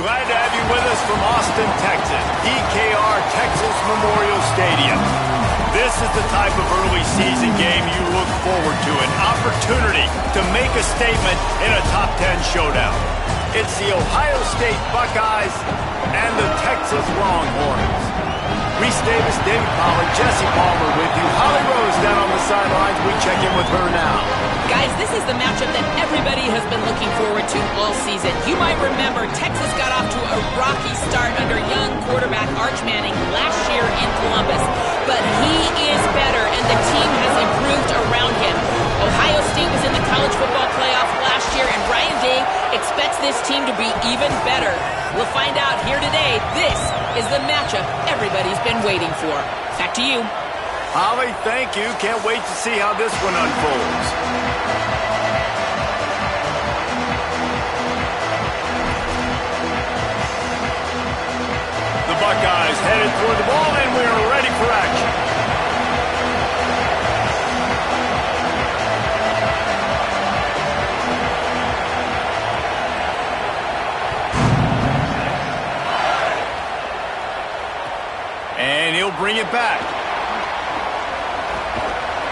Glad to have you with us from Austin, Texas, DKR Texas Memorial Stadium. This is the type of early season game you look forward to, an opportunity to make a statement in a top 10 showdown. It's the Ohio State Buckeyes and the Texas Longhorns. Reese Davis, David Pollard, Jesse Palmer with you. Holly Rose down on the sidelines. We check in with her now. Guys, this is the matchup that everybody has been looking forward to all season. You might remember Texas got off to a rocky start under young quarterback Arch Manning last year in Columbus. But he is better, and the team has improved around him. Ohio State was in the college football playoff last year, and Ryan Day expects this team to be even better. We'll find out here today. This is the matchup everybody's been waiting for. Back to you. Holly, thank you. Can't wait to see how this one unfolds. The Buckeyes headed toward the ball, and we are ready for action. And he'll bring it back.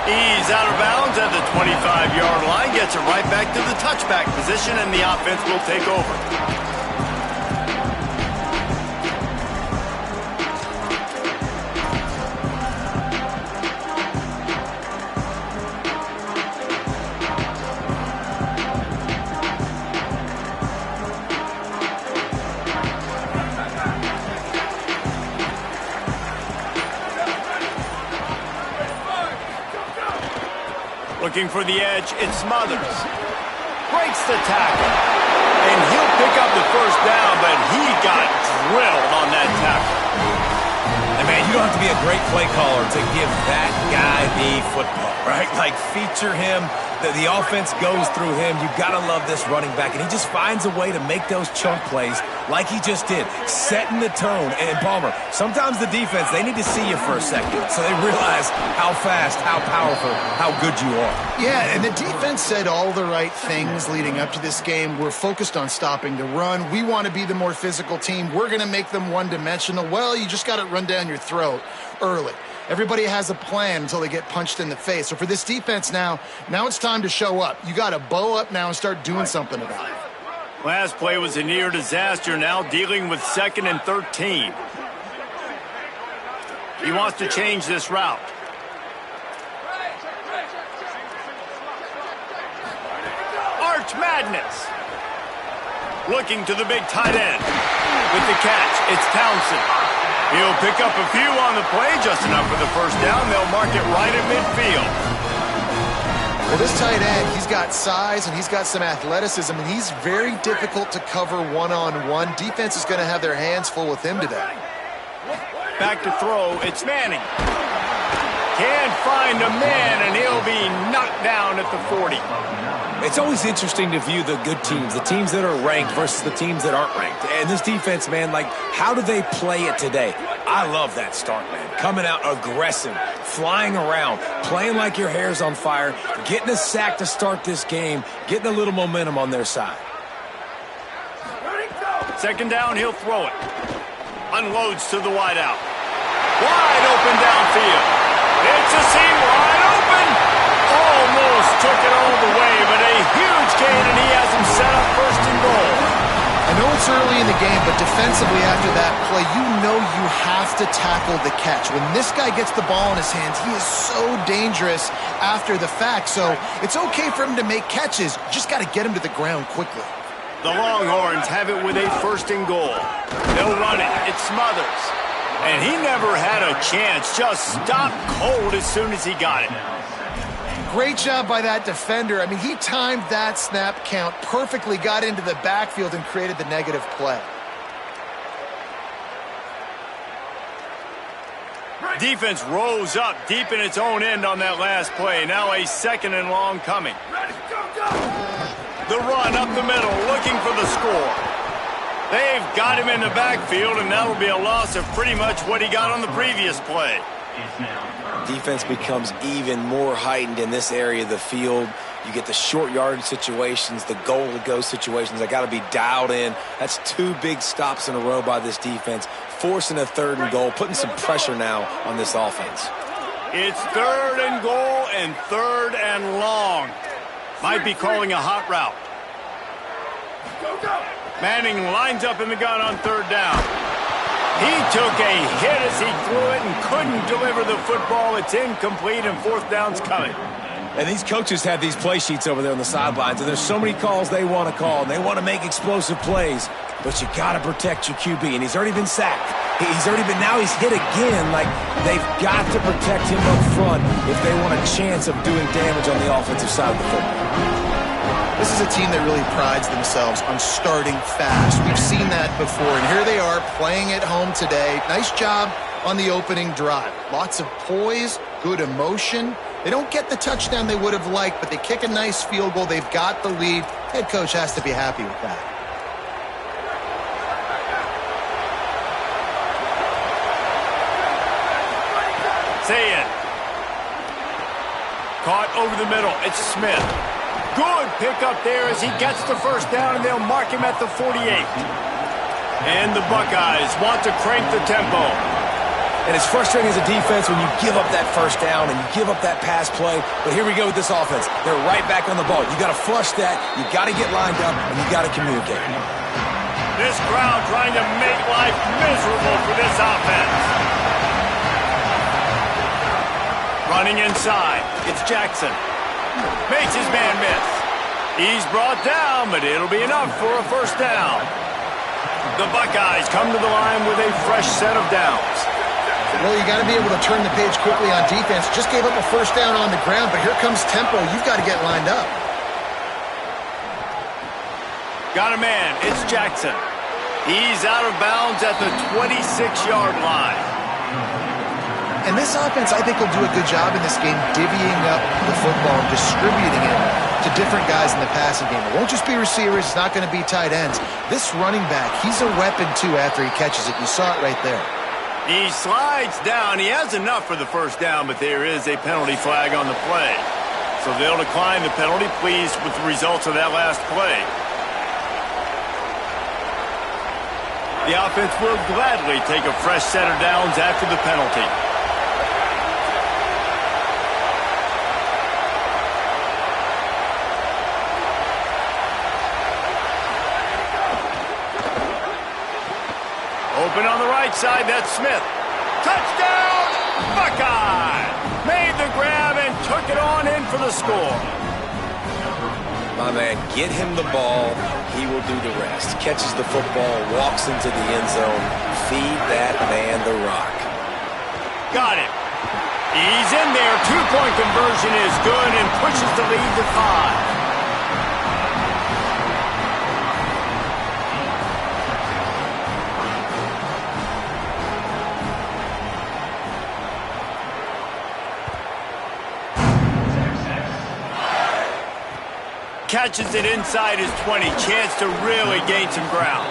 He's out of bounds at the 25-yard line. Gets it right back to the touchback position, and the offense will take over. Looking for the edge, it's Smothers. Breaks the tackle. And he'll pick up the first down, but he got drilled on that tackle. And man, you don't have to be a great play caller to give that guy the football, right? Like, feature him. The offense goes through him. You've got to love this running back. And he just finds a way to make those chunk plays like he just did, setting the tone. And Palmer, sometimes the defense, they need to see you for a second so they realize how fast, how powerful, how good you are. Yeah, and the defense said all the right things leading up to this game. We're focused on stopping the run. We want to be the more physical team. We're going to make them one-dimensional. Well, you just got to run down your throat early. Everybody has a plan until they get punched in the face. So for this defense now it's time to show up. You got to bow up now and start doing something about it. Last play was a near disaster, now dealing with 2nd and 13. He wants to change this route. Arch Madness. Looking to the big tight end. With the catch, it's Townsend. He'll pick up a few on the play, just enough for the first down. They'll mark it right at midfield. Well, this tight end, he's got size and he's got some athleticism, and he's very difficult to cover one-on-one. Defense is going to have their hands full with him today. Back to throw, it's Manning. Can't find a man, and he'll be knocked down at the 40. It's always interesting to view the good teams, the teams that are ranked versus the teams that aren't ranked. And this defense, man, like, how do they play it today? I love that start, man. Coming out aggressive, flying around, playing like your hair's on fire, getting a sack to start this game, getting a little momentum on their side. 2nd down, he'll throw it. Unloads to the wideout. Wide open downfield. It's a seam wide open. Almost took it all the way, but a huge gain, and he has him set up 1st and goal. I know it's early in the game, but defensively after that play, you know you have to tackle the catch. When this guy gets the ball in his hands, he is so dangerous after the fact. So it's okay for him to make catches. Just got to get him to the ground quickly. The Longhorns have it with a 1st and goal. They'll run it. It's Smothers. And he never had a chance. Just stopped cold as soon as he got it. Great job by that defender. I mean, he timed that snap count perfectly, got into the backfield, and created the negative play. Defense rose up deep in its own end on that last play. Now a 2nd and long coming. The run up the middle, looking for the score. They've got him in the backfield, and that'll be a loss of pretty much what he got on the previous play. Defense becomes even more heightened in this area of the field. You get the short yardage situations, the goal-to-go situations. They got to be dialed in. That's 2 big stops in a row by this defense, forcing a 3rd and goal, putting some pressure now on this offense. It's 3rd and goal and 3rd and long. Might be calling a hot route. Manning lines up in the gun on 3rd down. He took a hit as he threw it and couldn't deliver the football. It's incomplete and 4th down's coming. And these coaches have these play sheets over there on the sidelines, and there's so many calls they want to call, and they want to make explosive plays. But you got to protect your QB, and he's already been sacked. Now he's hit again. Like, they've got to protect him up front if they want a chance of doing damage on the offensive side of the football. This is a team that really prides themselves on starting fast. We've seen that before, and here they are playing at home today. Nice job on the opening drive. Lots of poise, good emotion. They don't get the touchdown they would have liked, but they kick a nice field goal. They've got the lead. Head coach has to be happy with that. Say it. Caught over the middle. It's Smith. Good pickup there as he gets the 1st down, and they'll mark him at the 48. And the Buckeyes want to crank the tempo. And it's frustrating as a defense when you give up that 1st down and you give up that pass play. But here we go with this offense. They're right back on the ball. You got to flush that. You got to get lined up, and you got to communicate. This crowd trying to make life miserable for this offense. Running inside. It's Jackson. Makes his man miss. He's brought down, but it'll be enough for a 1st down. The Buckeyes come to the line with a fresh set of downs. Well, you got to be able to turn the page quickly on defense. Just gave up a 1st down on the ground, but here comes tempo. You've got to get lined up. Got a man. It's Jackson. He's out of bounds at the 26-yard line. And this offense, I think, will do a good job in this game divvying up the football and distributing it to different guys in the passing game. It won't just be receivers. It's not going to be tight ends. This running back, he's a weapon, too, after he catches it. You saw it right there. He slides down. He has enough for the 1st down, but there is a penalty flag on the play. So they'll decline the penalty, pleased with the results of that last play. The offense will gladly take a fresh set of downs after the penalty. Open on the right side, that's Smith. Touchdown, Buckeye! Made the grab and took it on in for the score. My man, get him the ball. He will do the rest. Catches the football, walks into the end zone. Feed that man the rock. Got it. He's in there. 2-point conversion is good and pushes the lead to 5. Catches it inside his 20. Chance to really gain some ground.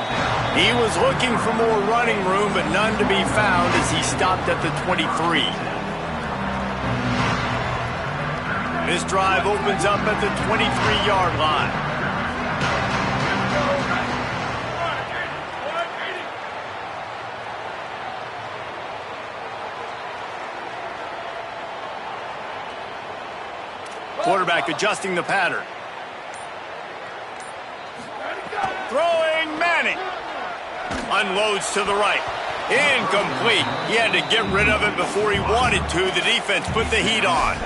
He was looking for more running room, but none to be found as he stopped at the 23. This drive opens up at the 23-yard line. Quarterback adjusting the pattern. Throwing Manning. Unloads to the right. Incomplete. He had to get rid of it before he wanted to. The defense put the heat on.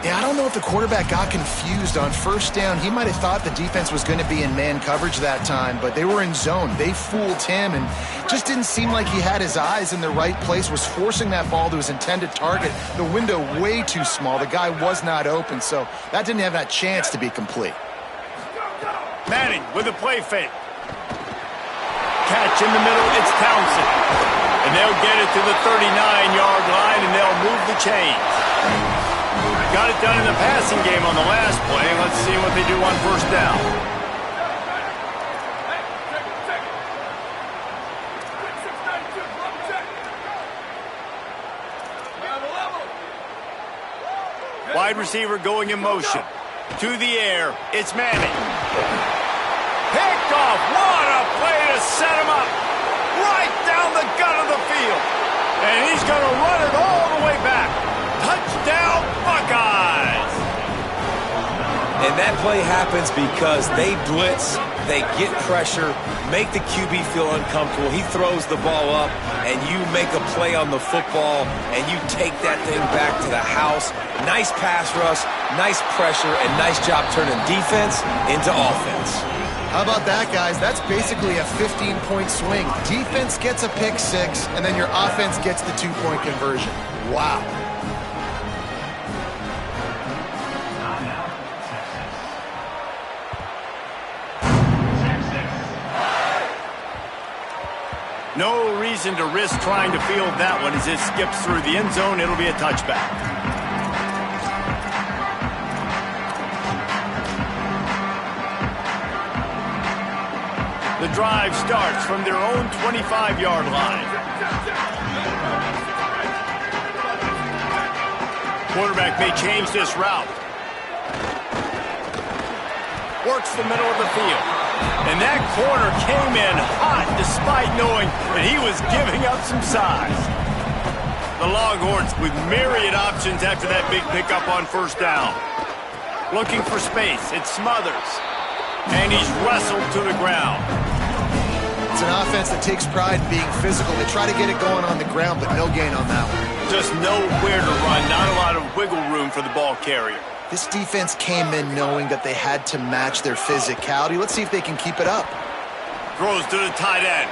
Yeah, I don't know if the quarterback got confused on 1st down. He might have thought the defense was going to be in man coverage that time, but they were in zone. They fooled him and just didn't seem like he had his eyes in the right place, was forcing that ball to his intended target. The window way too small. The guy was not open, so that didn't have that chance to be complete. Manning with a play fake. Catch in the middle, it's Townsend. And they'll get it to the 39-yard line, and they'll move the chains. Got it done in the passing game on the last play. Let's see what they do on 1st down. Wide receiver going in motion. To the air, it's Manning. Picked off. What a play to set him up. Right down the gut of the field. And he's going to run it all the way back. Touchdown, Buckeyes. And that play happens because they blitz, they get pressure, make the QB feel uncomfortable. He throws the ball up, and you make a play on the football, and you take that thing back to the house. Nice pass rush, nice pressure, and nice job turning defense into offense. How about that, guys? That's basically a 15-point swing. Defense gets a pick six, and then your offense gets the 2-point conversion. Wow. No reason to risk trying to field that one as it skips through the end zone. It'll be a touchback. The drive starts from their own 25-yard line. Quarterback may change this route. Works the middle of the field. And that corner came in hot despite knowing that he was giving up some size. The Longhorns with myriad options after that big pickup on first down. Looking for space. It's Smothers. And he's wrestled to the ground. It's an offense that takes pride in being physical. They try to get it going on the ground, but no gain on that one. Just nowhere to run. Not a lot of wiggle room for the ball carrier. This defense came in knowing that they had to match their physicality. Let's see if they can keep it up. Throws to the tight end.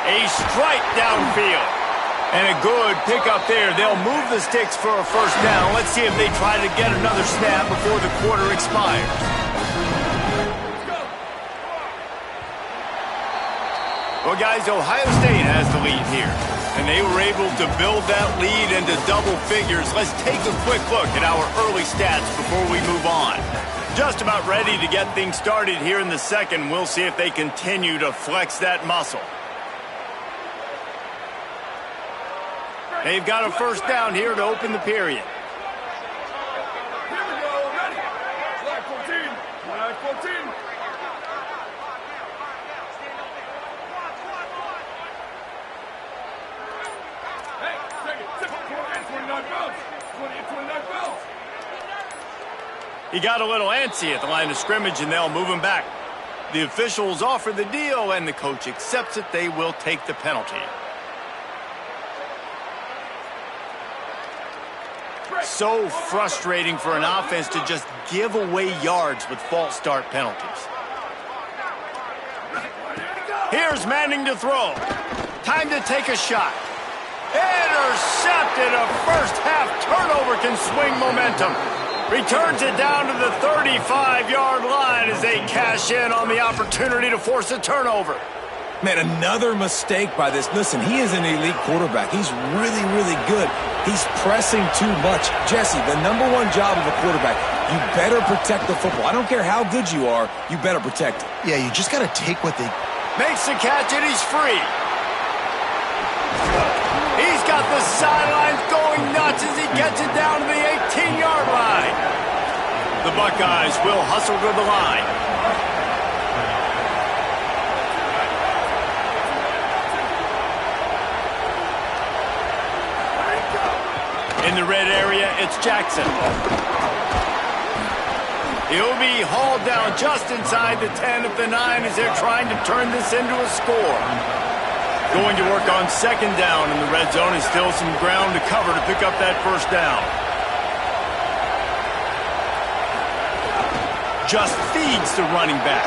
A strike downfield. And a good pickup there. They'll move the sticks for a first down. Let's see if they try to get another snap before the quarter expires. Well, guys, Ohio State has the lead here. And they were able to build that lead into double figures. Let's take a quick look at our early stats before we move on. Just about ready to get things started here in the second. We'll see if they continue to flex that muscle. They've got a first down here to open the period. Here we go, ready. Flag 14. Flag 14. He got a little antsy at the line of scrimmage, and they'll move him back. The officials offer the deal, and the coach accepts it. They will take the penalty. So frustrating for an offense to just give away yards with false start penalties. Here's Manning to throw. Time to take a shot. Intercepted. A first-half turnover can swing momentum. Returns it down to the 35-yard line as they cash in on the opportunity to force a turnover. Man, another mistake by this. Listen, he is an elite quarterback. He's really, really good. He's pressing too much. Jesse, the #1 job of a quarterback, you better protect the football. I don't care how good you are, you better protect it. Yeah, you just got to take what they... Makes the catch, and he's free. He's got the sidelines going nuts as he gets it down to the 18-yard line. The Buckeyes will hustle to the line. In the red area, it's Jackson. He'll be hauled down just inside the 10 at the 9 as they're trying to turn this into a score. Going to work on second down in the red zone, and still some ground to cover to pick up that first down. Just feeds the running back.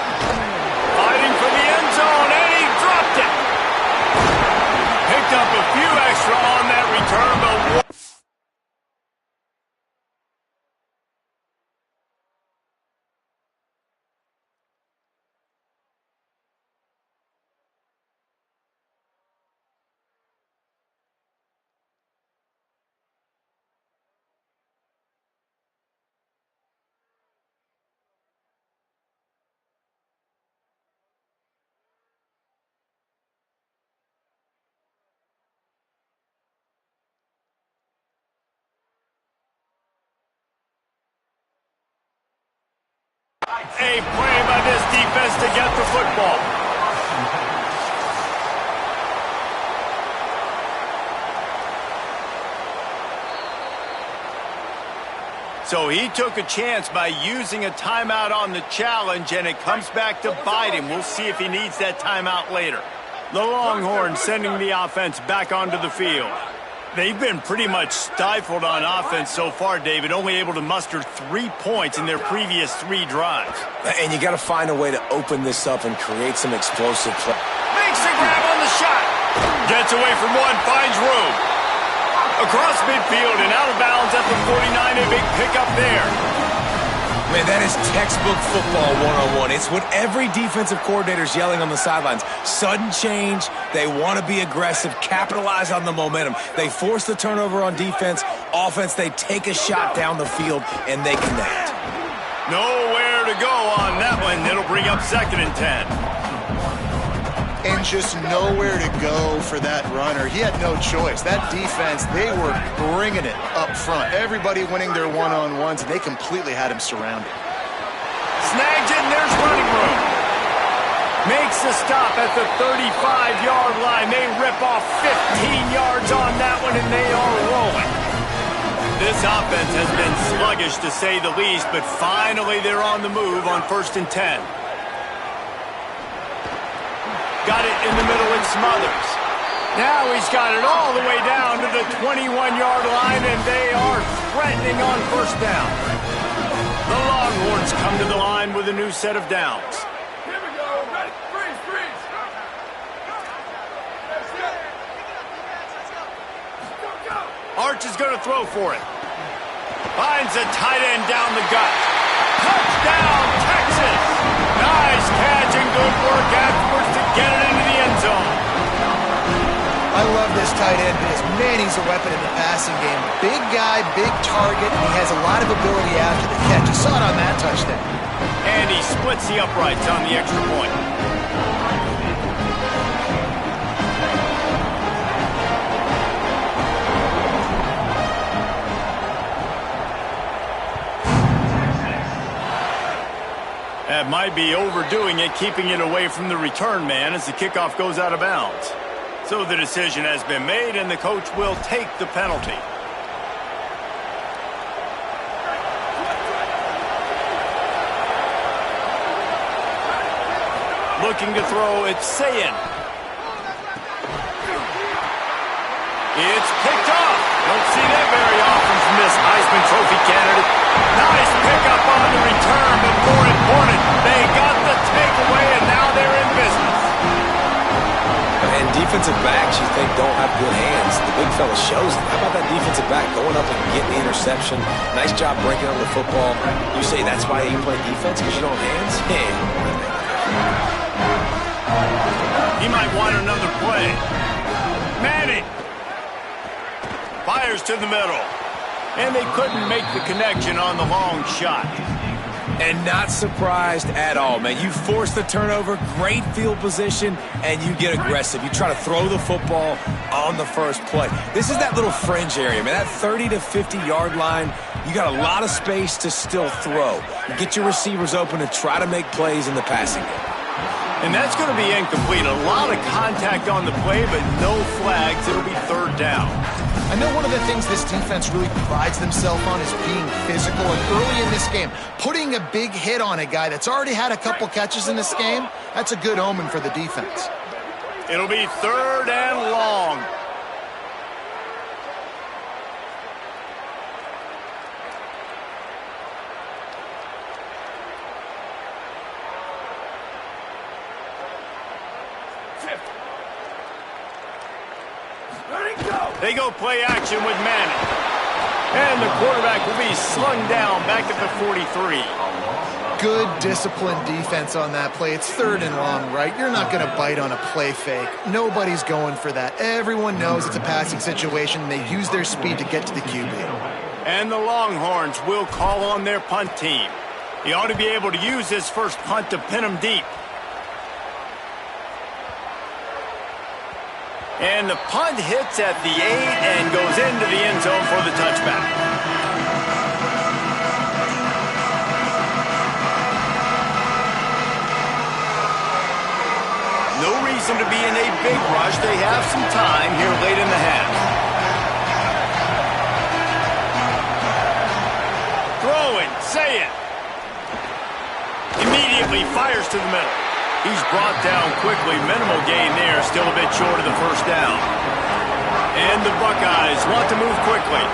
Fighting for the end zone, and he dropped it. Picked up a few extra on that return, but... A play by this defense to get the football. So he took a chance by using a timeout on the challenge, and it comes back to bite him. We'll see if he needs that timeout later. The Longhorns sending the offense back onto the field. They've been pretty much stifled on offense so far, David, only able to muster 3 points in their previous 3 drives. And you got to find a way to open this up and create some explosive play. Makes the grab on the shot. Gets away from one, finds room. Across midfield and out of bounds at the 49, a big pickup there. Man, that is textbook football one-on-one. It's what every defensive coordinator's yelling on the sidelines. Sudden change. They want to be aggressive, capitalize on the momentum. They force the turnover on defense. Offense, they take a shot down the field, and they connect. Nowhere to go on that one. It'll bring up 2nd and 10. And just nowhere to go for that runner. He had no choice. That defense, they were bringing it up front. Everybody winning their one-on-ones, and they completely had him surrounded. Snags it, and there's running room. Makes the stop at the 35-yard line. They rip off 15 yards on that one, and they are rolling. This offense has been sluggish, to say the least, but finally they're on the move on 1st and 10. Got it in the middle and Smothers. Now he's got it all the way down to the 21-yard line, and they are threatening on 1st down. The Longhorns come to the line with a new set of downs. Here we go. Ready? Freeze, freeze. That's it. Go, go. Arch is going to throw for it. Finds a tight end down the gut. Touchdown, Texas! Nice catch and good work afterwards to get it into the end zone. I love this tight end because, man, he's a weapon in the passing game. Big guy, big target, and he has a lot of ability after the catch. You saw it on that touchdown. And he splits the uprights on the extra point. That might be overdoing it, keeping it away from the return man as the kickoff goes out of bounds. So the decision has been made, and the coach will take the penalty. Looking to throw, it's Sayin. It's picked off. Don't see that very often from this Heisman Trophy candidate. Nice pickup on the return, but more important, they got the takeaway, and now they're in business. And defensive backs you think don't have good hands. The big fella shows it. How about that defensive back going up and getting the interception? Nice job breaking on the football. You say that's why you play defense, because you don't have hands? Yeah. He might want another play. Manning fires to the middle. And they couldn't make the connection on the long shot. And not surprised at all, man. You force the turnover, great field position, and you get aggressive. You try to throw the football on the first play. This is that little fringe area, man. That 30 to 50-yard line, you got a lot of space to still throw. You get your receivers open and try to make plays in the passing game. And that's going to be incomplete. A lot of contact on the play, but no flags. It'll be 3rd down. I know one of the things this defense really prides themselves on is being physical, and early in this game, putting a big hit on a guy that's already had a couple catches in this game, that's a good omen for the defense. It'll be 3rd and long. They go play action with Manning. And the quarterback will be slung down back at the 43. Good disciplined defense on that play. It's 3rd and long, right? You're not going to bite on a play fake. Nobody's going for that. Everyone knows it's a passing situation. They use their speed to get to the QB. And the Longhorns will call on their punt team. He ought to be able to use his first punt to pin him deep. And the punt hits at the 8 and goes into the end zone for the touchback. reason to be in a big rush. They have some time here late in the half. Throwing, say it. Immediately fires to the middle. He's brought down quickly. Minimal gain there. Still a bit short of the first down. And the Buckeyes want to move quickly.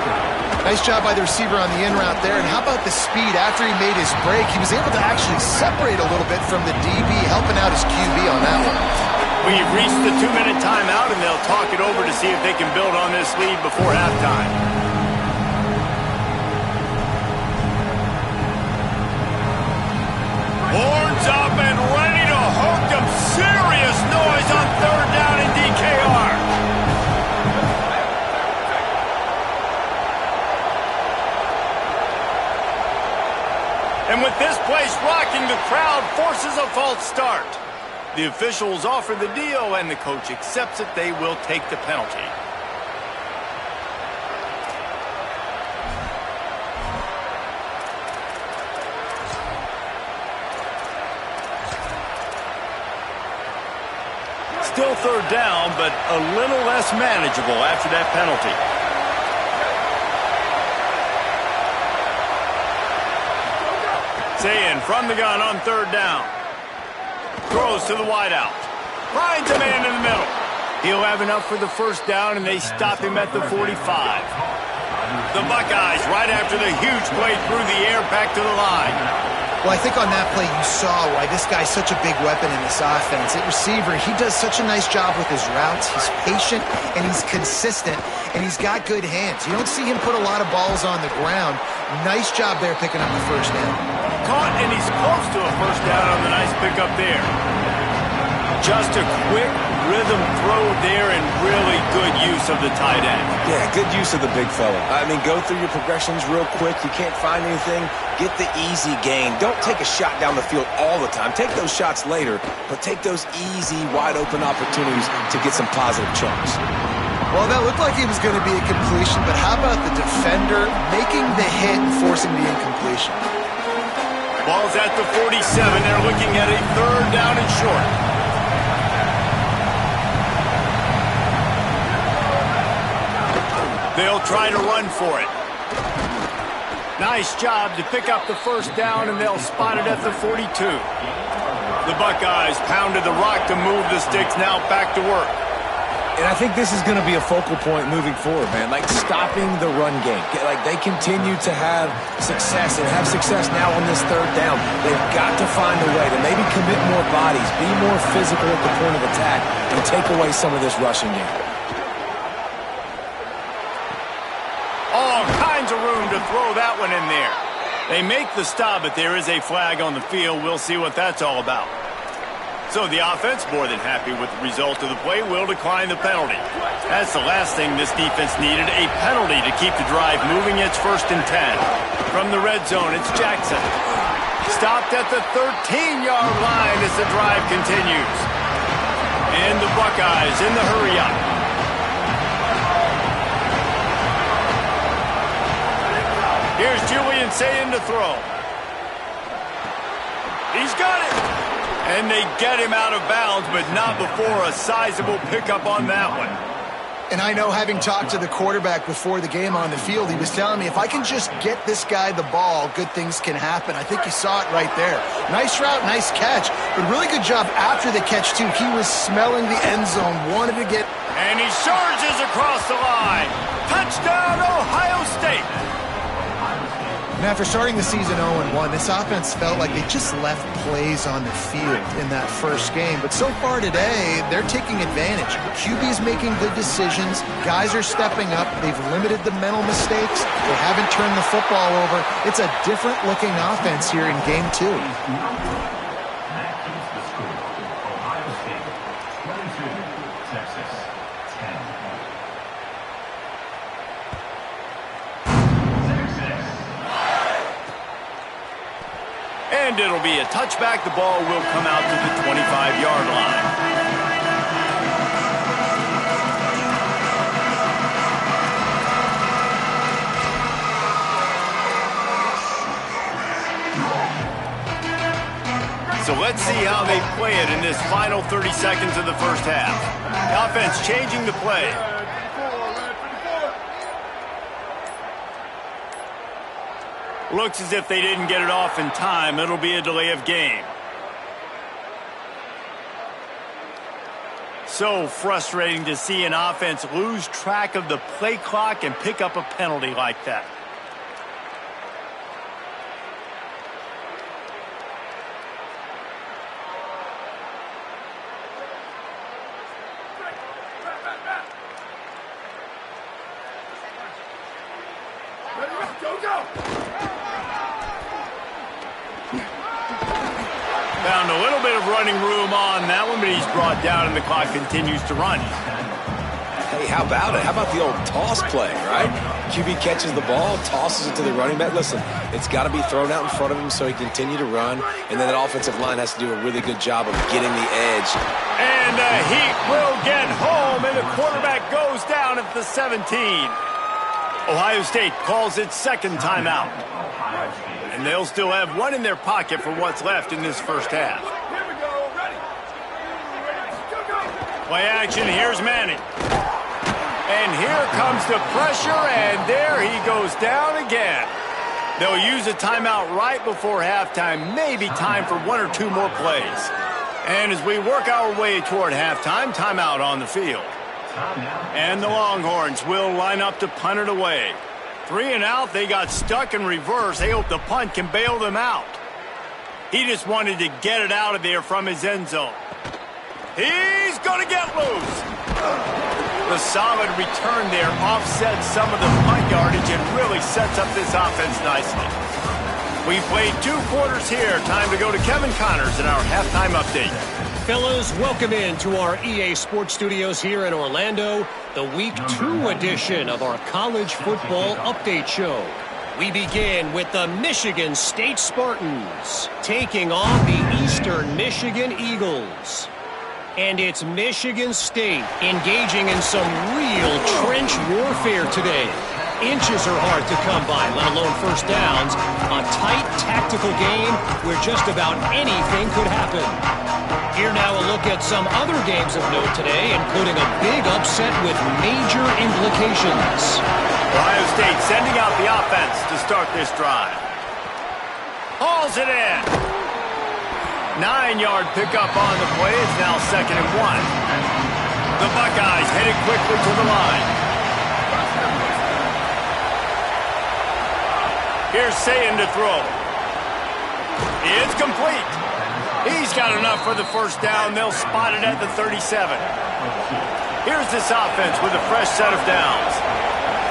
Nice job by the receiver on the in route there. And how about the speed after he made his break? He was able to actually separate a little bit from the DB, helping out his QB on that one. We've reached the 2-minute timeout, and they'll talk it over to see if they can build on this lead before halftime. Horns up and ready to hook them. Serious noise on third down in DKR. And with this place rocking, the crowd forces a false start. The officials offer the deal, and the coach accepts it. They will take the penalty. Still third down, but a little less manageable after that penalty. Saying from the gun on third down. Throws to the wideout. Finds a man in the middle. He'll have enough for the first down, and they stop him at the 45. The Buckeyes, right after the huge play through the air, back to the line. Well, I think on that play you saw why this guy's such a big weapon in this offense. At receiver, he does such a nice job with his routes. He's patient, and he's consistent, and he's got good hands. You don't see him put a lot of balls on the ground. Nice job there picking up the first down. Caught, and he's close to a first down on the nice pickup there. Just a quick rhythm throw there, and really good use of the tight end. Yeah, good use of the big fella. I mean, go through your progressions real quick. You can't find anything. Get the easy gain. Don't take a shot down the field all the time. Take those shots later, but take those easy, wide-open opportunities to get some positive chunks. Well, that looked like he was going to be a completion, but how about the defender making the hit and forcing the incompletion? Ball's at the 47. They're looking at a third down and short. They'll try to run for it. Nice job to pick up the first down, and they'll spot it at the 42. The Buckeyes pounded the rock to move the sticks, now back to work. And I think this is going to be a focal point moving forward, man. Like stopping the run game. Like they continue to have success and have success now on this third down. They've got to find a way to maybe commit more bodies, be more physical at the point of attack, and take away some of this rushing game. All kinds of room to throw that one in there. They make the stop, but there is a flag on the field. We'll see what that's all about. So the offense, more than happy with the result of the play, will decline the penalty. That's the last thing this defense needed, a penalty to keep the drive moving. It's 1st and 10. From the red zone, it's Jackson. Stopped at the 13-yard line as the drive continues. And the Buckeyes in the hurry-up. Here's Julian Sayin to throw. He's got it. And they get him out of bounds, but not before a sizable pickup on that one. And I know, having talked to the quarterback before the game on the field, he was telling me, if I can just get this guy the ball, good things can happen. I think you saw it right there. Nice route, nice catch, but really good job after the catch, too. He was smelling the end zone, wanted to get... And he charges across the line. Touchdown, Ohio State. And after starting the season 0-1, this offense felt like they just left plays on the field in that first game. But so far today, they're taking advantage. QB's making good decisions. Guys are stepping up. They've limited the mental mistakes. They haven't turned the football over. It's a different-looking offense here in Game 2. And it'll be a touchback. The ball will come out to the 25-yard line. So let's Let's see how they play it in this final 30 seconds of the first half. The offense changing the play. Looks as if they didn't get it off in time. It'll be a delay of game. So frustrating to see an offense lose track of the play clock and pick up a penalty like that. Found a little bit of running room on that one, but he's brought down and the clock continues to run. Hey, how about it? How about the old toss play, right? QB catches the ball, tosses it to the running back. Listen, it's got to be thrown out in front of him so he can continue to run, and then that offensive line has to do a really good job of getting the edge. And the Heat will get home, and the quarterback goes down at the 17. Ohio State calls its second timeout. And they'll still have one in their pocket for what's left in this first half. Here we go. Ready. Play action. Here's Manning. And here comes the pressure, and there he goes down again. They'll use a timeout right before halftime. Maybe time for one or two more plays. And as we work our way toward halftime, timeout on the field. And the Longhorns will line up to punt it away. 3 and out, they got stuck in reverse. They hope the punt can bail them out. He just wanted to get it out of there from his end zone. He's going to get loose. The solid return there offsets some of the punt yardage and really sets up this offense nicely. We played 2 quarters here. Time to go to Kevin Connors in our halftime update. Fellas, welcome in to our EA Sports Studios here in Orlando, the Week 2 edition of our College Football Update Show. We begin with the Michigan State Spartans taking on the Eastern Michigan Eagles. And it's Michigan State engaging in some real trench warfare today. Inches are hard to come by, let alone first downs. A tight tactical game where just about anything could happen. Here now a look at some other games of note today, including a big upset with major implications. Ohio State sending out the offense to start this drive. Hauls it in. 9-yard pickup on the play. It's now 2nd and 1. The Buckeyes headed quickly to the line. Here's Sayin to throw. It's complete. He's got enough for the first down. They'll spot it at the 37. Here's this offense with a fresh set of downs.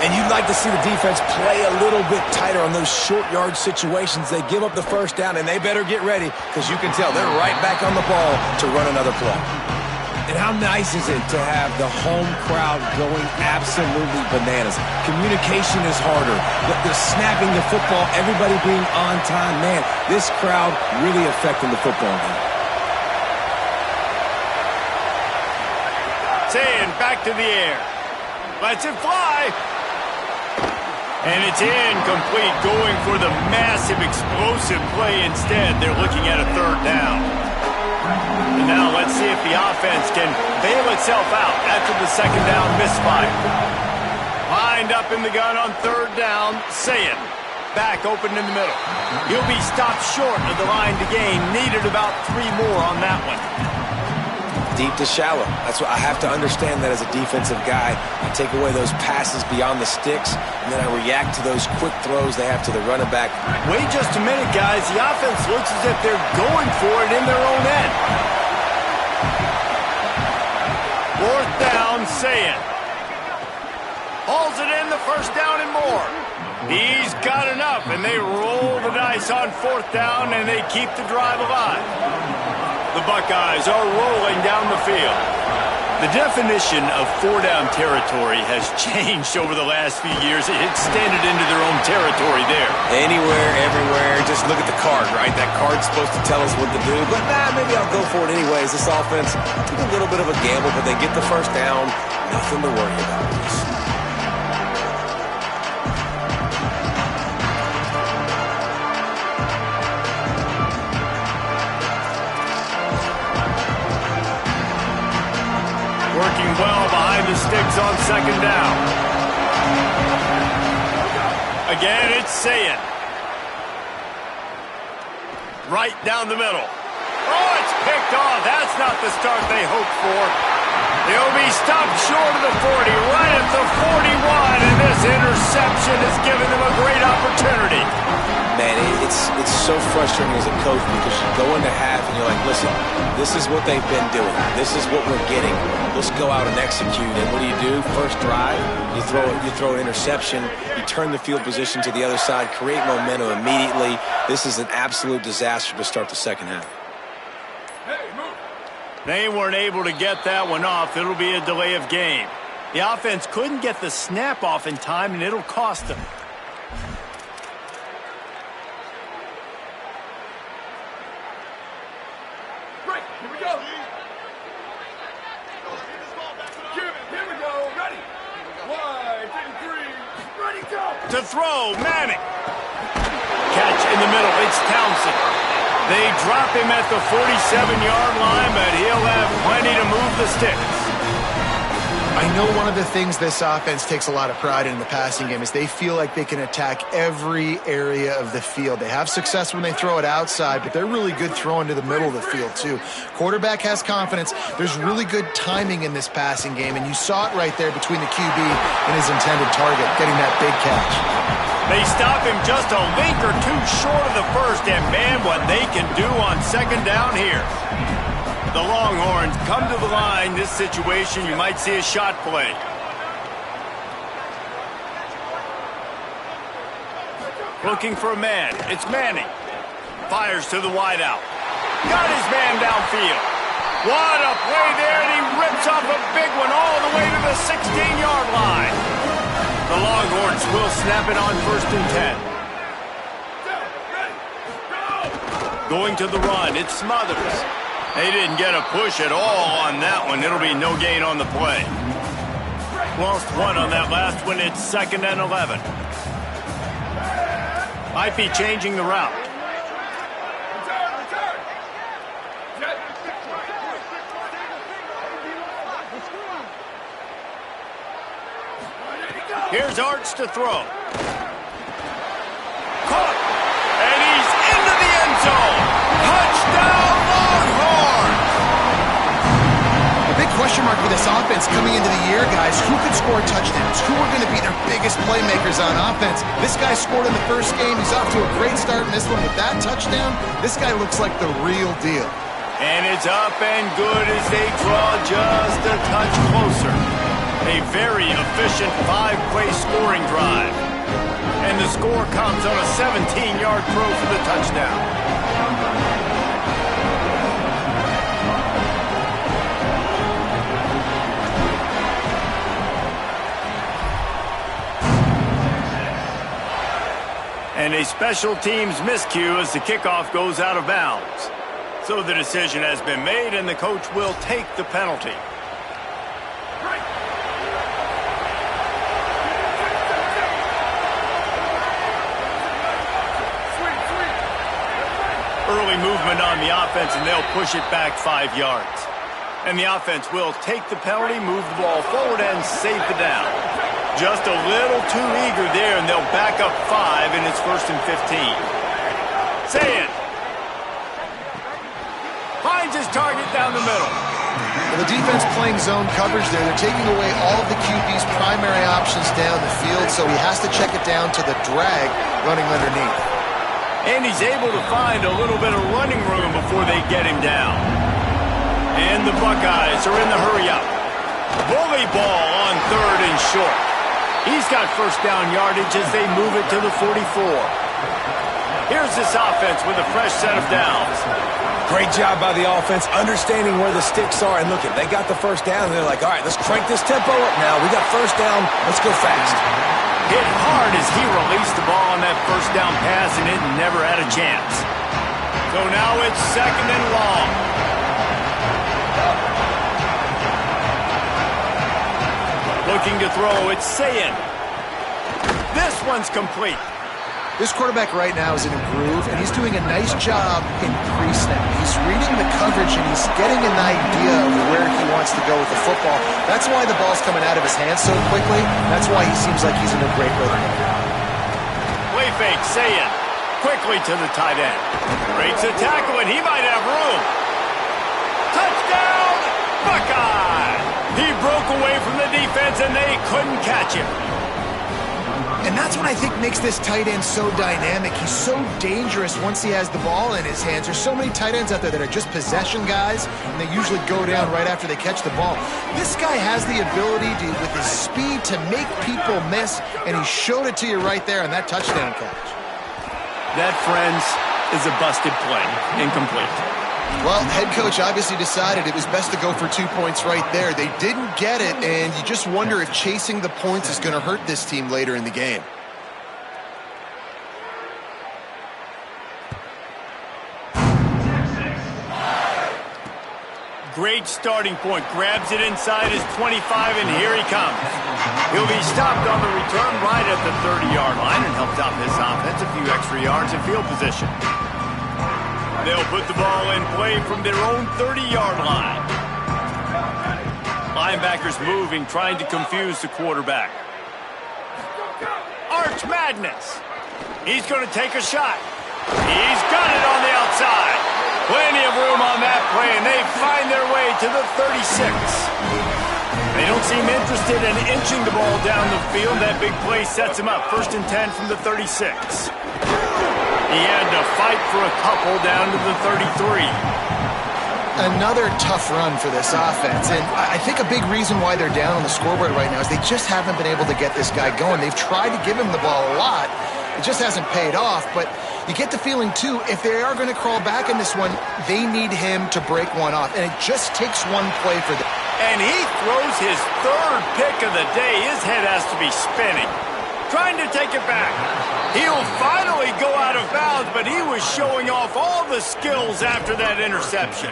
And you'd like to see the defense play a little bit tighter on those short yard situations. They give up the first down, and they better get ready because you can tell they're right back on the ball to run another play. And how nice is it to have the home crowd going absolutely bananas? Communication is harder. The snapping the football, everybody being on time. Man, this crowd really affecting the football game. Sayin back to the air. Lets it fly. And it's incomplete, going for the massive, explosive play instead. They're looking at a 3rd down. And now let's see if the offense can bail itself out after the 2nd down misfire. Lined up in the gun on 3rd down, Sayin. Back open in the middle. He'll be stopped short of the line to gain. Needed about 3 more on that one. Deep to shallow. That's what I have to understand that as a defensive guy. I take away those passes beyond the sticks, and then I react to those quick throws they have to the running back. Wait just a minute, guys. The offense looks as if they're going for it in their own end. 4th down, Sayin. Hauls it in, the first down and more. He's got enough, and they roll the dice on 4th down, and they keep the drive alive. The Buckeyes are rolling down the field. The definition of 4-down territory has changed over the last few years. It extended into their own territory there. Anywhere, everywhere. Just look at the card, right? That card's supposed to tell us what to do. But maybe I'll go for it anyways. This offense took a little bit of a gamble, but they get the first down. Nothing to worry about. Working well behind the sticks on second down. Again, it's Sayin. Right down the middle. Oh, it's picked off. That's not the start they hoped for. They'll be stopped short of the 40, right at the 41, and this interception has given them a great opportunity. Man, it's so frustrating as a coach because you go into half and you're like, listen, this is what they've been doing. This is what we're getting. Let's go out and execute. And what do? First drive, you throw an interception, you turn the field position to the other side, create momentum immediately. This is an absolute disaster to start the second half. They weren't able to get that one off. It'll be a delay of game. The offense couldn't get the snap off in time, and it'll cost them. Right, here we go. Here we go. Ready. 1, 2, 3. Ready, go. To throw, Manning. Catch in the middle. It's Townsend. They drop him at the 47-yard line, but he'll have plenty to move the sticks. I know one of the things this offense takes a lot of pride in the passing game is they feel like they can attack every area of the field. They have success when they throw it outside, but they're really good throwing to the middle of the field, too. Quarterback has confidence. There's really good timing in this passing game, and you saw it right there between the QB and his intended target, getting that big catch. They stop him just a link or two short of the first, and man, what they can do on second down here. The Longhorns come to the line. This situation, you might see a shot play. Looking for a man. It's Manning. Fires to the wideout. Got his man downfield. What a play there, and he rips off a big one all the way to the 16-yard line. The Longhorns will snap it on 1st and 10. Going to the run, it's Smothers. They didn't get a push at all on that one. It'll be no gain on the play. Lost one on that last one. It's 2nd and 11. Might be changing the route. Here's Arch to throw. Caught. And he's into the end zone. Touchdown, Longhorns! A big question mark for this offense coming into the year, guys. Who could score touchdowns? Who are going to be their biggest playmakers on offense? This guy scored in the first game. He's off to a great start in this one with that touchdown. This guy looks like the real deal. And it's up and good as they draw just a touch closer. A very efficient 5-play scoring drive. And the score comes on a 17-yard throw for the touchdown. And a special teams miscue as the kickoff goes out of bounds. So the decision has been made, and the coach will take the penalty. Early movement on the offense, and they'll push it back 5 yards. And the offense will take the penalty, move the ball forward, and save the down. Just a little too eager there, and they'll back up 5, and it's 1st and 15. Say it. Finds his target down the middle. Well, the defense playing zone coverage there. They're taking away all of the QB's primary options down the field, so he has to check it down to the drag running underneath. And he's able to find a little bit of running room before they get him down. And the Buckeyes are in the hurry-up. Bully ball on 3rd and short. He's got first down yardage as they move it to the 44. Here's this offense with a fresh set of downs. Great job by the offense, understanding where the sticks are. And look, they got the first down, and they're like, all right, let's crank this tempo up now. We got first down. Let's go fast. Hit hard as he released the ball on that first down pass, and it never had a chance. So now it's 2nd and long. Looking to throw, it's Sayin. This one's complete. This quarterback right now is in a groove, and he's doing a nice job in pre-snap. He's reading the coverage, and he's getting an idea of where he wants to go with the football. That's why the ball's coming out of his hands so quickly. That's why he seems like he's in a great rhythm. Play fake, Sayin. Quickly to the tight end. Breaks a tackle, and he might have room. Touchdown, Buckeye! He broke away from the defense, and they couldn't catch him. And that's what I think makes this tight end so dynamic. He's so dangerous once he has the ball in his hands. There's so many tight ends out there that are just possession guys, and they usually go down right after they catch the ball. This guy has the ability to, with his speed, to make people miss, and he showed it to you right there on that touchdown catch. That, friends, is a busted play. Incomplete. Well, head coach obviously decided it was best to go for 2 points right there. They didn't get it, and you just wonder if chasing the points is going to hurt this team later in the game. Great starting point. Grabs it inside his 25, and here he comes. He'll be stopped on the return right at the 30-yard line and helped out his offense a few extra yards in field position. They'll put the ball in play from their own 30-yard line. Linebackers moving, trying to confuse the quarterback. Arch Madness. He's going to take a shot. He's got it on the outside. Plenty of room on that play, and they find their way to the 36. They don't seem interested in inching the ball down the field. That big play sets him up. 1st and 10 from the 36. He had to fight for a couple down to the 33. Another tough run for this offense, and I think a big reason why they're down on the scoreboard right now is they just haven't been able to get this guy going. They've tried to give him the ball a lot. It just hasn't paid off, but you get the feeling, too, if they are going to crawl back in this one, they need him to break one off, and it just takes one play for them. And he throws his 3rd pick of the day. His head has to be spinning. Trying to take it back. He'll finally go out of bounds, but he was showing off all the skills after that interception.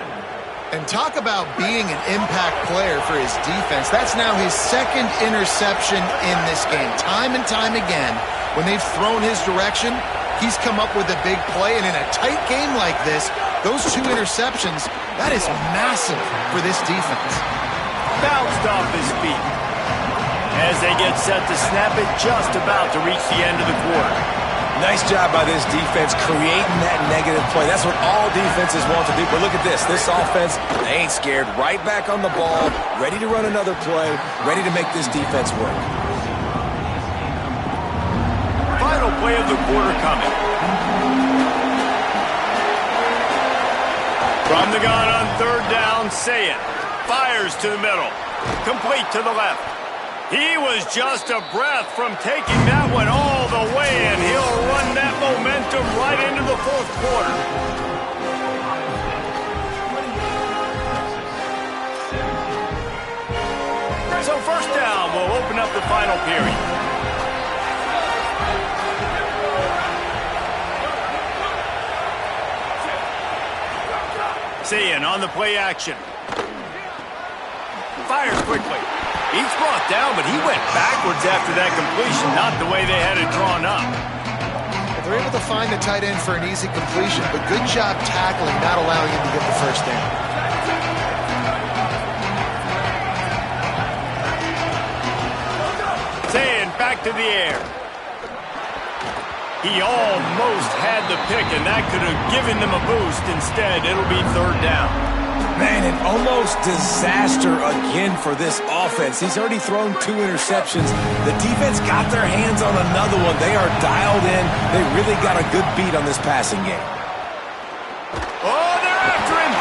And talk about being an impact player for his defense. That's now his 2nd interception in this game. Time and time again, when they've thrown his direction, he's come up with a big play. And in a tight game like this, those 2 interceptions, that is massive for this defense. Bounced off his feet. As they get set to snap it, just about to reach the end of the quarter. Nice job by this defense creating that negative play. That's what all defenses want to do. But look at this. This offense, they ain't scared. Right back on the ball, ready to run another play, ready to make this defense work. Final play of the quarter coming. From the gun on 3rd down, Sayin fires to the middle. Complete to the left. He was just a breath from taking that one all the way, and he'll run that momentum right into the 4th quarter. So 1st down will open up the final period. Sayin on the play action. Fires quickly. He's brought down, but he went backwards after that completion, not the way they had it drawn up. They're able to find the tight end for an easy completion, but good job tackling, not allowing him to get the 1st down. Sayin back to the air. He almost had the pick, and that could have given them a boost. Instead, it'll be 3rd down. Man, an almost disaster again for this offense. He's already thrown 2 interceptions. The defense got their hands on another one. They are dialed in. They really got a good beat on this passing game. Oh, they're after him.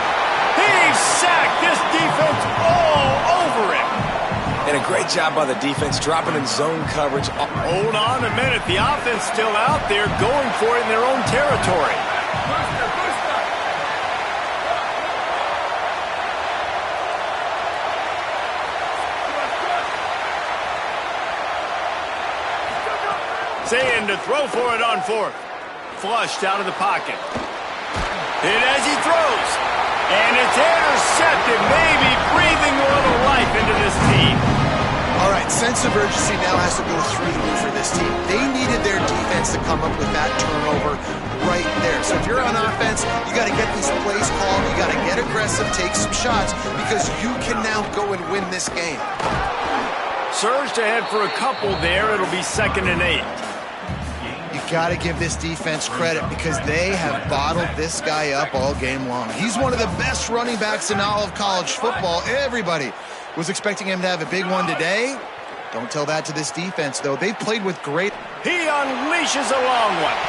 He's sacked. This defense all over him. And a great job by the defense dropping in zone coverage. Hold on a minute. The offense still out there going for it in their own territory. Sayin to throw for it on 4th. Flushed out of the pocket. Hit as he throws. And it's intercepted. Maybe breathing a little life into this team. All right, since sense of urgency now has to go through the roof for this team. They needed their defense to come up with that turnover right there. So if you're on offense, you got to get these plays called. You got to get aggressive, take some shots, because you can now go and win this game. Surged ahead for a couple there. It'll be 2nd and 8. You got to give this defense credit because they have bottled this guy up all game long. He's one of the best running backs in all of college football. Everybody was expecting him to have a big one today. Don't tell that to this defense, though. They played with great... He unleashes a long one.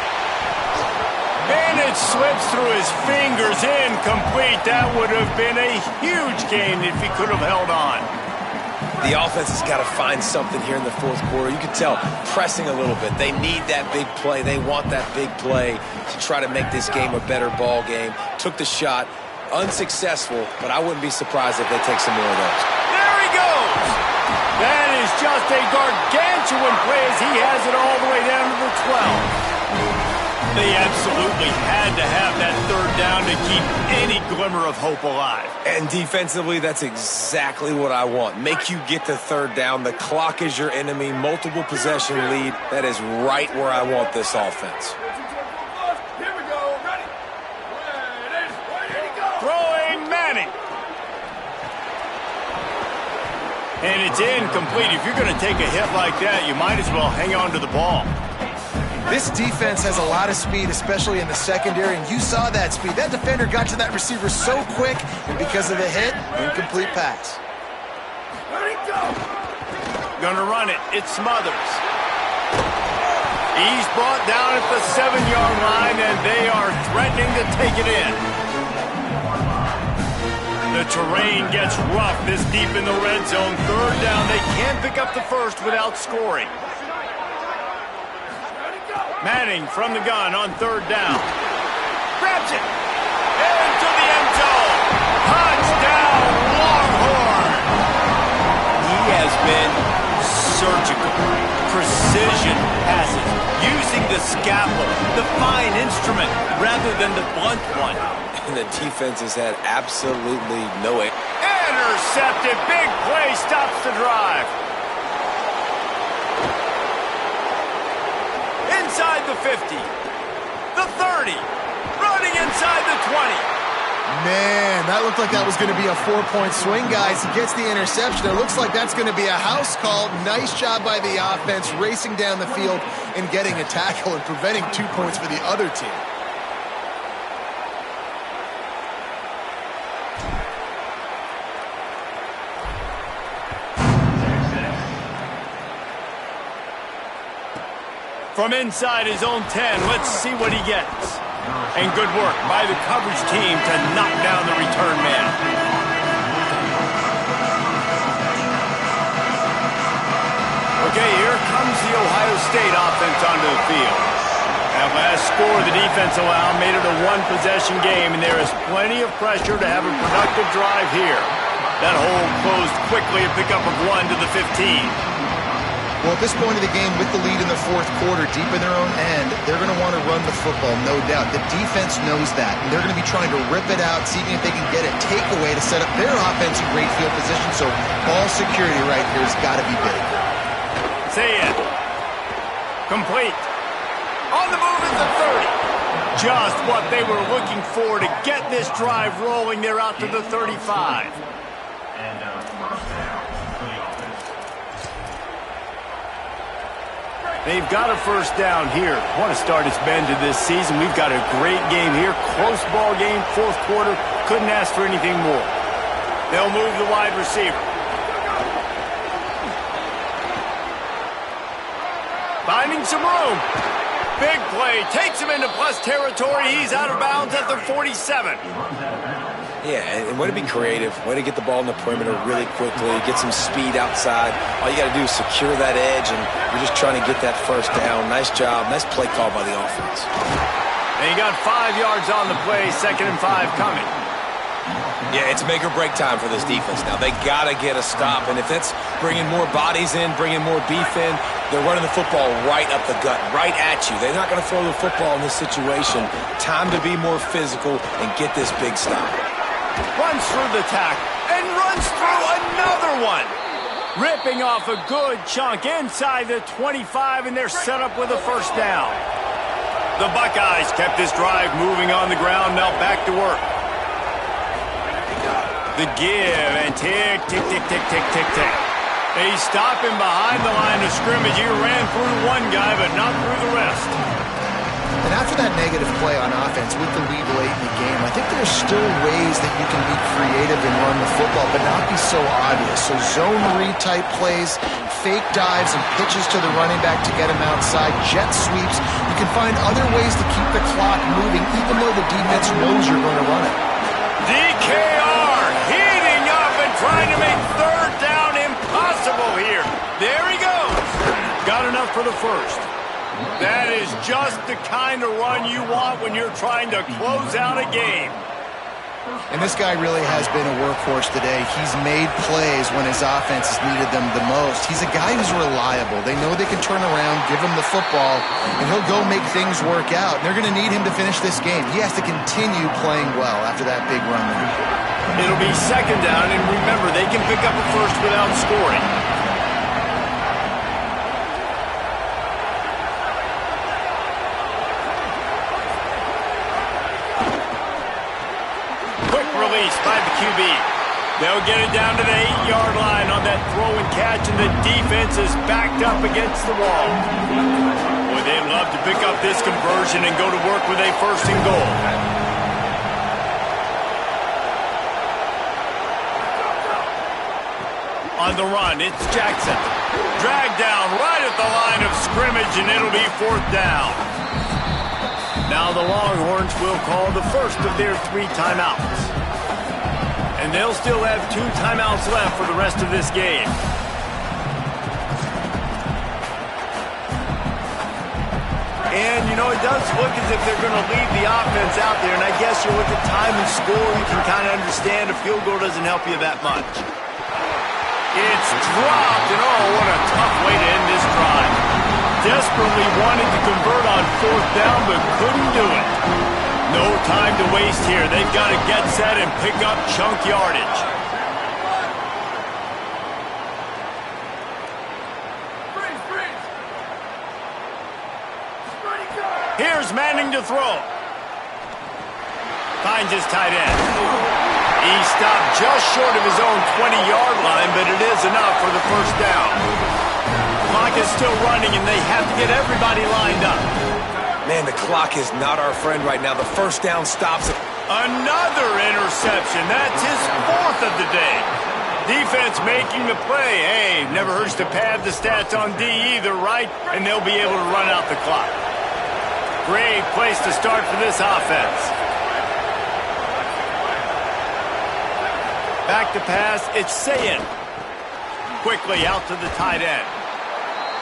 And it slips through his fingers, incomplete. That would have been a huge gain if he could have held on. The offense has got to find something here in the fourth quarter. You can tell pressing a little bit. They need that big play. They want that big play to try to make this game a better ball game. Took the shot. Unsuccessful, but I wouldn't be surprised if they take some more of those. There he goes! That is just a gargantuan play as he has it all the way down to the 12. They absolutely had to have that 3rd down to keep any glimmer of hope alive. And defensively, that's exactly what I want. Make you get the 3rd down. The clock is your enemy. Multiple possession lead. That is right where I want this offense. Here we go. Ready? Ready, go. Throwing Manning. And it's incomplete. If you're going to take a hit like that, you might as well hang on to the ball. This defense has a lot of speed, especially in the secondary, and you saw that speed. That defender got to that receiver so quick, and because of the hit, incomplete pass. Ready, go. Gonna run it. It's Smothers. He's brought down at the 7-yard line, and they are threatening to take it in. The terrain gets rough this deep in the red zone. 3rd down. They can't pick up the first without scoring. Manning from the gun on 3rd down. Grabs it. Into the end zone. Touchdown, Longhorn. He has been surgical. Precision passes. Using the scalpel, the fine instrument, rather than the blunt one. And the defense has had absolutely no... Intercepted. Big play stops the drive. Inside the 50, the 30, running inside the 20. Man, that looked like that was going to be a 4-point swing, guys. He gets the interception. It looks like that's going to be a house call. Nice job by the offense, racing down the field and getting a tackle and preventing 2 points for the other team. From inside his own 10, let's see what he gets. And good work by the coverage team to knock down the return man. Okay, here comes the Ohio State offense onto the field. That last score the defense allowed made it a 1-possession game, and there is plenty of pressure to have a productive drive here. That hole closed quickly, a pickup of 1 to the 15. Well, at this point of the game, with the lead in the 4th quarter, deep in their own end, they're going to want to run the football, no doubt. The defense knows that, and they're going to be trying to rip it out, seeing if they can get a takeaway to set up their offense in great field position. So ball security right here has got to be big. Say it. Complete. On the move is the 30. Just what they were looking for to get this drive rolling. They're out to the 35. They've got a 1st down here. What a start it's been to this season. We've got a great game here. Close ball game, 4th quarter. Couldn't ask for anything more. They'll move the wide receiver. Finding some room. Big play. Takes him into plus territory. He's out of bounds at the 47. Yeah, and way to be creative, way to get the ball in the perimeter really quickly, get some speed outside. All you got to do is secure that edge, and you're just trying to get that 1st down. Nice job. Nice play call by the offense. And he got 5 yards on the play, 2nd and 5 coming. Yeah, it's make or break time for this defense now. They got to get a stop, and if that's bringing more bodies in, bringing more beef in, they're running the football right up the gut, right at you. They're not going to throw the football in this situation. Time to be more physical and get this big stop. Runs through the tackle and runs through another one. Ripping off a good chunk inside the 25, and they're set up with a first down. The Buckeyes kept this drive moving on the ground, now back to work. The give, and tick, tick, tick, tick, tick, tick, tick. They stop him behind the line of scrimmage. He ran through one guy, but not through the rest. And after that negative play on offense with the lead late in the game, I think there's still ways that you can be creative and run the football, but not be so obvious. So zone read type plays, fake dives and pitches to the running back to get him outside, jet sweeps. You can find other ways to keep the clock moving, even though the defense knows you're going to run it. DKR heating up and trying to make third down impossible here. There he goes. Got enough for the first. That is just the kind of run you want when you're trying to close out a game. And this guy really has been a workhorse today. He's made plays when his offense has needed them the most. He's a guy who's reliable. They know they can turn around, give him the football, and he'll go make things work out. They're going to need him to finish this game. He has to continue playing well after that big run there. It'll be second down, and remember, they can pick up a first without scoring. By the QB. They'll get it down to the 8-yard line on that throw and catch, and the defense is backed up against the wall. Boy, they'd love to pick up this conversion and go to work with a first and goal. On the run, it's Jackson. Dragged down right at the line of scrimmage, and it'll be fourth down. Now the Longhorns will call the first of their 3 timeouts. And they'll still have 2 timeouts left for the rest of this game. And, you know, it does look as if they're going to leave the offense out there. And I guess you look at time and score, you can kind of understand a field goal doesn't help you that much. It's dropped, and oh, what a tough way to end this drive. Desperately wanted to convert on fourth down, but couldn't do it. No time to waste here. They've got to get set and pick up chunk yardage. Here's Manning to throw. Finds his tight end. He stopped just short of his own 20-yard line, but it is enough for the first down. Clock is still running, and they have to get everybody lined up. Man, the clock is not our friend right now. The first down stops it. Another interception. That's his 4th of the day. Defense making the play. Hey, never hurts to pad the stats on D either, right? And they'll be able to run out the clock. Great place to start for this offense. Back to pass. It's Sayin. Quickly out to the tight end.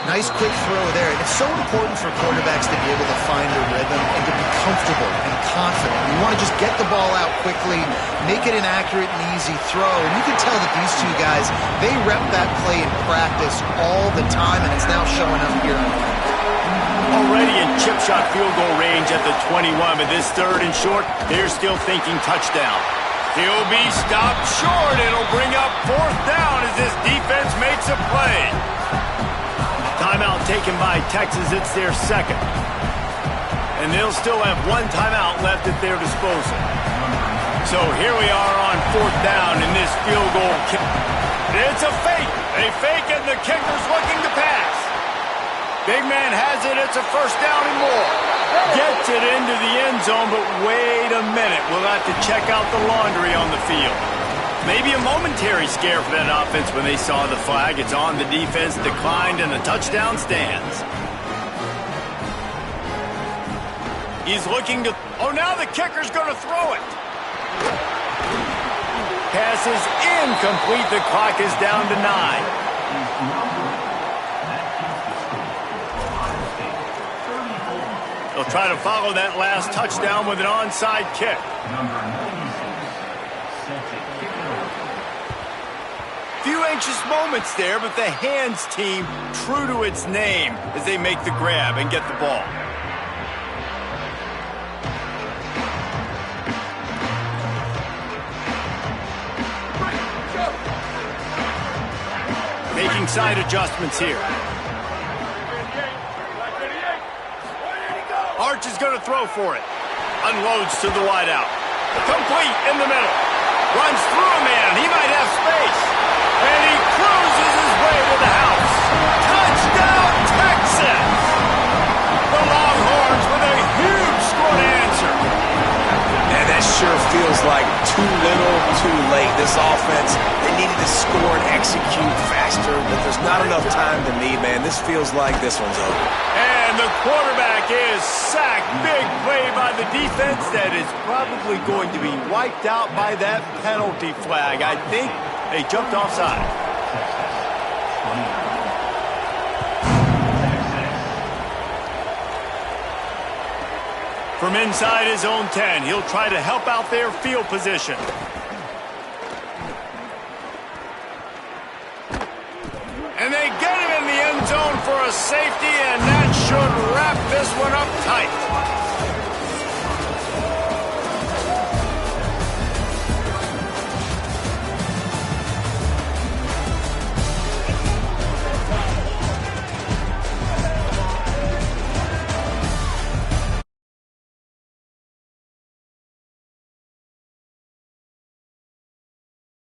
Nice quick throw there. And it's so important for quarterbacks to be able to find a rhythm and to be comfortable and confident. You want to just get the ball out quickly, make it an accurate and easy throw. And you can tell that these 2 guys, they rep that play in practice all the time, and it's now showing up here on camp. Already in chip shot field goal range at the 21, but this 3rd and short, they're still thinking touchdown. He'll be stopped short. It'll bring up 4th down as this defense makes a play. Timeout taken by Texas. It's their 2nd. And they'll still have 1 timeout left at their disposal. So here we are on 4th down in this field goal kick. It's a fake. They fake it, and the kicker's looking to pass. Big man has it. It's a first down and more. Gets it into the end zone, but wait a minute. We'll have to check out the laundry on the field. Maybe a momentary scare for that offense when they saw the flag. It's on, the defense declined, and the touchdown stands. He's looking to... Oh, now the kicker's going to throw it. Pass is incomplete. The clock is down to 9. They'll try to follow that last touchdown with an onside kick. Few anxious moments there, but the hands team true to its name as they make the grab and get the ball. Making side adjustments here. Arch is going to throw for it. Unloads to the wideout. Complete in the middle. Runs through a man. He might have space. And he cruises his way to the house. Touchdown, Texas! The Longhorns with a huge score to answer. Man, that sure feels like too little, too late. This offense, they needed to score and execute faster, but there's not enough time to me, man. This feels like this one's over. And the quarterback is sacked. Big play by the defense that is probably going to be wiped out by that penalty flag. I think they jumped offside. From inside his own 10, he'll try to help out their field position. And they get him in the end zone for a safety, and that should wrap this one up tight.